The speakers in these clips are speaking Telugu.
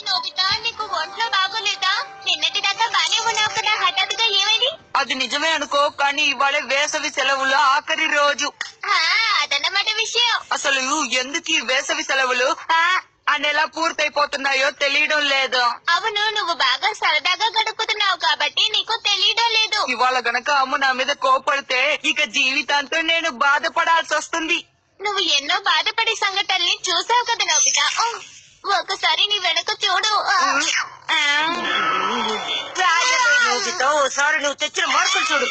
నోబితా, నీకు ఒంట్లో బాగోలేదా? నిన్నటి దాకా బానే ఉన్నావు కదా, హఠాత్తుగా ఏమైంది? అది నిజమే అనుకో, కానీ ఇవాళ వేసవి సెలవులు ఆఖరి రోజు. అదన్నమాట విషయం. అసలు ఎందుకు ఈ వేసవి సెలవులు అనెలా పూర్తయిపోతున్నాయో తెలియడం లేదు. అవును, నువ్వు బాగా సరదాగా గడుపుతున్నావు కాబట్టి నీకు తెలియడం లేదు. ఇవాళ గనక అమ్మ నా మీద కోపడితే ఇక జీవితాంతో నేను బాధపడాల్సి వస్తుంది. నువ్వు ఎన్నో బాధపడే సంఘటనల్ని చూసావు కదా నోబితా. ఒకసారి నీ వెనక చూడు. ఓసారి నువ్వు తెచ్చిన మార్కులు చూడు.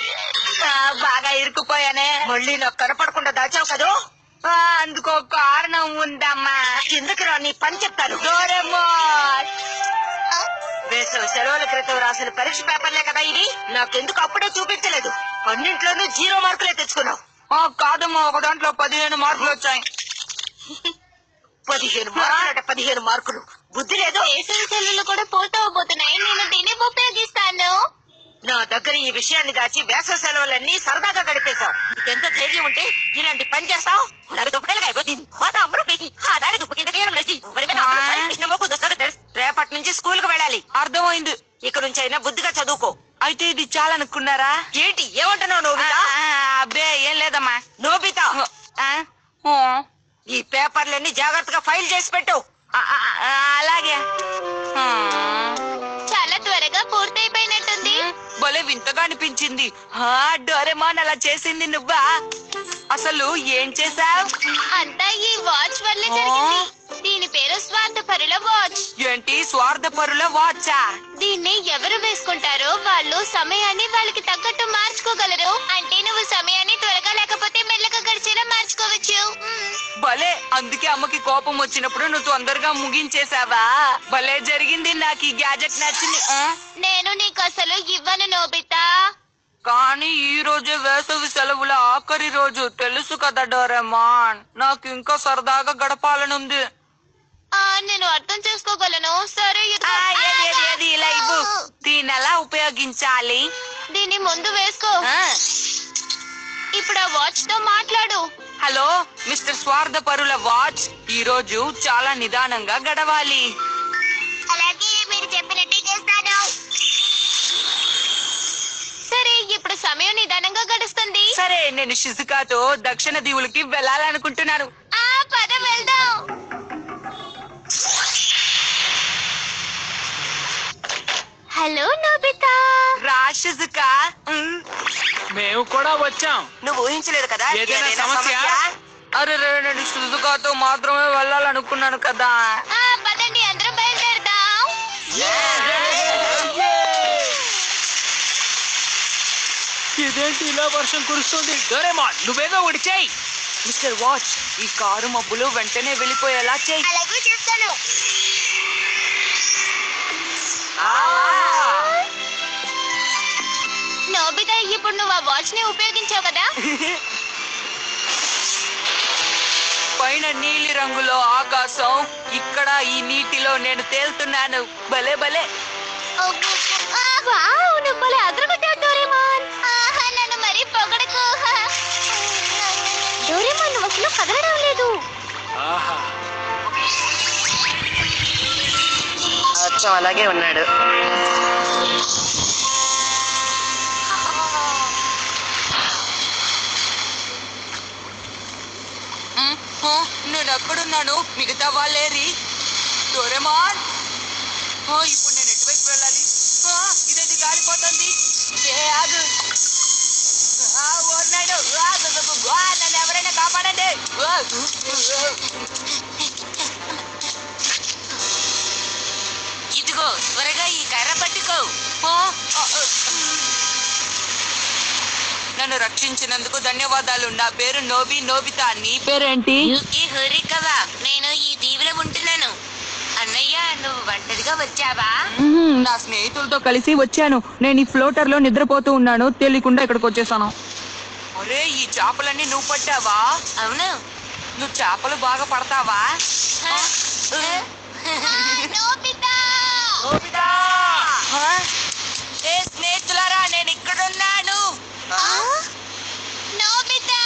బాగా ఇరుక్కుపోయానే. మళ్ళీ నాకు కనపడకుండా దాచావు కదా. అందుకో కారణం ఉందమ్మా. కిందకి రా, నీ పని చెప్తాను. వేసవి సెలవుల క్రితం రాసిన పరీక్ష పేపర్లే కదా ఇది. నాకెందుకు అప్పుడే చూపించలేదు? అన్నింట్లోనూ 0 మార్కులే తెచ్చుకున్నావు. కాదమ్మా, ఒక దాంట్లో 15 మార్కులు వచ్చాయి. 15 మార్కులు 15 మార్కులు. బుద్ధి లేదు. వేసవి సెలవులు కూడా పూర్తవబోతున్నాయి. నేను దీన్ని ఉపయోగిస్తాను. నా దగ్గర ఈ విషయాన్ని దాచి వేసవి సెలవులన్నీ సరదాగా గడిపేశావు. ఎంత ధైర్యం ఉంటే ఇలాంటి పని చేస్తావు? రేపటి నుంచి స్కూల్ కు వెళ్ళాలి. అర్థమైంది. ఇక్కడ నుంచి అయినా బుద్ధిగా చదువుకో. అయితే ఇది చాలనుకున్నారా? ఏంటి ఏమంటున్నావు నోబితా? అబ్బే ఏం లేదమ్మా. నోబితా, ఈ పేపర్లన్నీ జాగ్రత్తగా ఫైల్ చేసి పెట్టు. అలాగే. చాలా త్వరగా పూర్తయిపోయినట్టుంది. భలే వింతగా అనిపించింది. డోరేమాన్ అలా చేసింది నువ్వా? అసలు ఏం చేసావ్? అంతా ఈ వాచ్ వల్లే జరిగింది. దీని పేరు స్వార్థపరుల వాచ్. ఏంటి స్వార్థపరుల వాచా? దీన్ని ఎవరు వేసుకుంటారో వాళ్ళు సమయాన్ని వాళ్ళకి తగ్గట్టు మార్చుకోగలరు. అంటే నువ్వు సమయాన్ని త్వరగా లేకపోతే మెల్లగా గడిచేలా మార్చుకోవచ్చు. భలే, అందుకే అమ్మకి కోపం వచ్చినప్పుడు నువ్వు తొందరగా ముగించేసావా? భలే జరిగింది. నాకు ఈ గ్యాజెట్ నచ్చింది. నేను నీకు అసలు ఇవ్వను నోబితా. కానీ ఈ రోజే వేసవి సెలవుల ఆఖరి రోజు, తెలుసు కదా డోరేమాన్. నాకు ఇంకా సరదాగా గడపాలనుంది. నేను అర్థం చేసుకోగలను. సరే, ఇలా ఇవ్వు. దీన్ని ఎలా ఉపయోగించాలి? దీన్ని ముందు వేసుకో. ఇప్పుడు ఆ వాచ్ తో మాట్లాడు. హలో మిస్టర్ స్వార్థపరుల వాచ్, ఈ రోజు చాలా నిదానంగా గడవాలి. అలాగే, మీరు చెప్పినట్టే చేస్తాను. సరే, ఇప్పుడు సమయం నిదానంగా గడుస్తుంది. సరే, నేను షిజుకాతో దక్షిణ దీవులకి వెళ్ళాలనుకుంటున్నాను. పద వెళ్దాం. Hello Nobita. రా షిజుకా. మేము కూడా వచ్చాం. నువ్వు ఊహించలేదు కదా. ఏదైనా సమస్య? అరే, నేను షిజుకాతో మాత్రమే వెళ్ళాలనుకున్నాను కదా. పదండి, అందరం బయలుదేరదాం. ఇదేంటి ఇలా వర్షం కురుస్తుంది? డోరేమాన్, నువ్వేదో ఒకటి చెయ్యి. మిస్టర్ వాచ్, ఈ కారు మబ్బులు వెంటనే వెళ్ళిపోయేలా చెయ్యి. అలాగే చేస్తాను. నోబితా, ఇప్పుడు నువ్వు ఆ వాచ్ ని ఉపయోగించావు కదా. పైన నీలి రంగులో ఆకాశం, ఇక్కడ ఈ నీటిలో నేను తేలుతున్నాను. భలే భలే. నువ్వు భలే అదరగొట్టావు డోరేమాన్. నన్ను మరీ పొగడకు. డోరేమాన్, నువ్వు అసలు కదలడం లేదు. అలాగే ఉన్నాడు. నేను ఎక్కడున్నాను? మిగతా వాళ్ళేరి? డోరేమాన్, ఇప్పుడు నేను ఎటువైపు వెళ్ళాలి? ఇదేంటి గాలిపోతుంది? నన్ను ఎవరైనా కాపాడండి. ఇదిగో, త్వరగా ఈ కర్ర పట్టుకో. నన్ను రక్షించినందుకు ధన్యవాదాలు. నా పేరు నోబితా. నీ పేరేంటి? హరికవా. నేను ఈ దీవిలో ఉంటున్నాను. అన్నయ్య, నువ్వు ఒంటరిగా వచ్చావా? నా స్నేహితులతో కలిసి వచ్చాను. నేను ఈ ఫ్లోటర్ లో నిద్రపోతూ ఉన్నాను. తెలియకుండా ఇక్కడికి వచ్చేసాను. అరే, ఈ చేపలన్నీ నువ్వు పట్టావా? అవును. నువ్వు చేపలు బాగా పడతావా? స్నేహితులారా, నేను ఇక్కడున్నాను. నోబితా,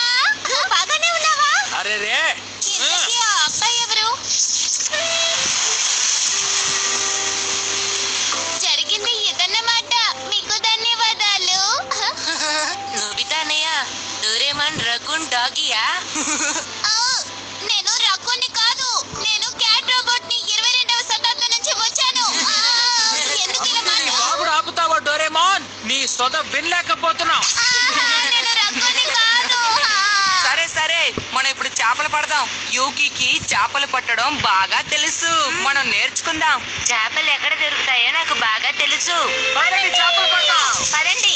బాగానే ఉన్నావా? అరే రే, అబ్బాయి ఎవరు? రక్కున్ డాగియా? ఆ, నేను రక్కుని కాదు, నేను క్యాట్ రోబోట్ ని 22వ శతాబ్దం నుంచి వచ్చాను. ఎందుకు ఇలా మాట్లాడు? బాబుడు ఆపుతావా డోరేమాన్? నీ సొద వినలేకపోతున్నావు. నేను రక్కుని కాదు. సరే సరే, మనం ఇప్పుడు చేపలు పడదాం. యూకీకి చేపలు పట్టడం బాగా తెలుసు, మనం నేర్చుకుందాం. చేపలు ఎక్కడ దొరుకుతాయో నాకు బాగా తెలుసు. పదండి, చేపలు పడదాం. పదండి.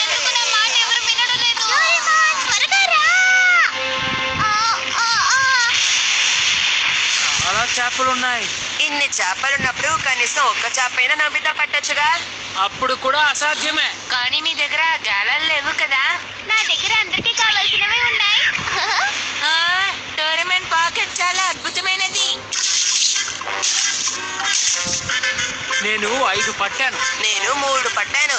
ఎందుకు నా మాట ఎవరు వినడం లేదు? త్వరగా రా. చాలా చేపలున్నాయి. ఇన్ని చేపలున్నప్పుడు కనీసం ఒక్క చేపైనా నోబితా పట్టొచ్చుగా. అప్పుడు కూడా అసాధ్యమే. కానీ మీ దగ్గర గాలాలు లేవు కదా? నా దగ్గర అందరికీ కావాల్సినవి ఉన్నాయి. డోరేమాన్ పాకెట్ చాలా అద్భుతమైనది. నేను 5 పట్టాను. నేను 3 పట్టాను.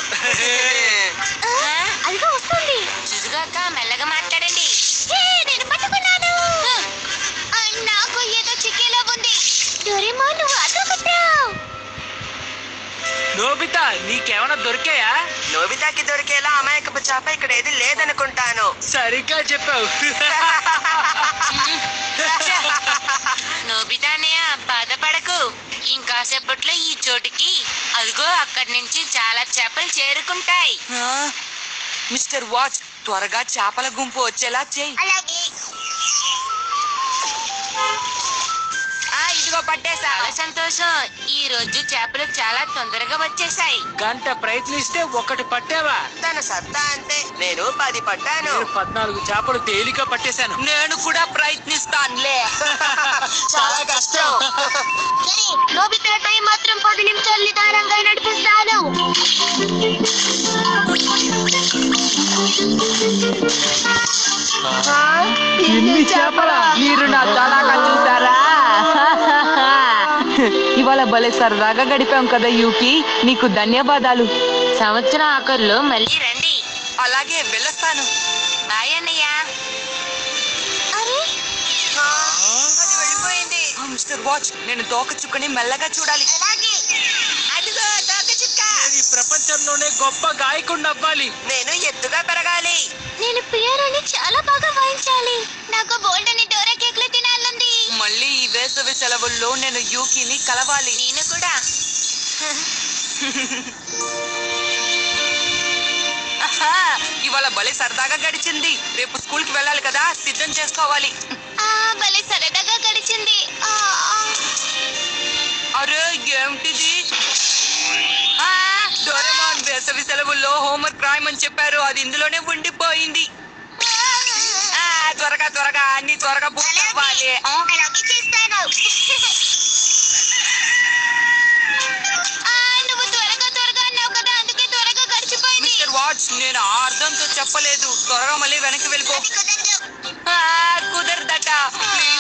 అదిగో వస్తుంది. చూసుగాక మెల్లగా మాట్లాడండి. నేను పట్టుకున్నాను. నాకు ఏదో చిక్కేలా ఉంది. డోరేమోన్, నువ్వు అదొకటావు. నోబితా, నీకేమైనా దొరికాయా? నోబితాకి దొరికేలా అమాయకపు చేప ఇక్కడ ఏది లేదనుకుంటాను. సరిగ్గా చెప్పావు. నోబితానయ్య, బాధపడకు. ఇంకాసేపట్లో ఈ చోటుకి అదిగో అక్కడి నుంచి చాలా చేపలు చేరుకుంటాయి. మిస్టర్ వాచ్, త్వరగా చేపల గుంపు వచ్చేలా చేయి. అలాగే. ఇదిగో పట్టేసా. చాలా సంతోషం. ఈ రోజు చేపలు చాలా తొందరగా వచ్చేసాయి. గంట ప్రయత్నిస్తే 1 పట్టావా? తన సత్తా అంతే. నేను 10 పట్టాను. నేను 14 చేపలు తేలిక పట్టేశాను. నేను కూడా ప్రయత్నిస్తానులే. చాలా కష్టం. సరే, నోబితాపై మాత్రం 10 నిమిషాలు నిదానంగా నడిపిస్తాను. ఎన్ని చేపలా? మీరు నా తడాకా చూసారా? ఇవాళ భలే సరదాగా గడిపాం కదా యూకి, నీకు ధన్యవాదాలు. సంవత్సరం ఆఖరులో మళ్ళీ రండి. అలాగే వెళ్ళొస్తాను. బాయ్ అన్నయ్య. అరే, అది వెళ్ళిపోయింది. మిస్టర్ వాచ్, నేను తోక చుక్కని మెల్లగా చూడాలి. అలాగే. అదిగో తోక చుక్క. ఈ ప్రపంచంలోనే గొప్ప గాయకుడిని అవ్వాలి. నేను ఎత్తుగా పెరగాలి. నేను పియానోని చాలా బాగా వాయించాలి. నాకు బోల్డ్ అని డోరా కేక్లు తినాలంది. మళ్ళీ ఈ వేసవి సెలవుల్లో నేను యూకిని కలవాలి. నేను కూడా. ఇవాళ భలే సరదాగా గడిచింది. రేపు స్కూల్ కి వెళ్ళాలి కదా, సిద్ధం చేసుకోవాలి. భలే సరదాగా గడిచింది. అరే ఏమిటిది? డోరేమాన్ వేసవి సెలవుల్లో హోంవర్క్ రాయమని చెప్పారు, అది ఇందులోనే ఉండిపోయింది. త్వరగా త్వరగా అన్ని త్వరగా పూర్తవ్వాలి. అలాగే చేస్తాను. నువ్వు త్వరగా త్వరగా అన్నావు కదా, అందుకే త్వరగా గడిచిపోయింది. మిస్టర్ వాచ్, నేను ఆ అర్థంతో చెప్పలేదు. త్వరగా మళ్ళీ వెనక్కి వెళ్ళిపో. అది కుదరదు. కుదరదట. ప్లీజ్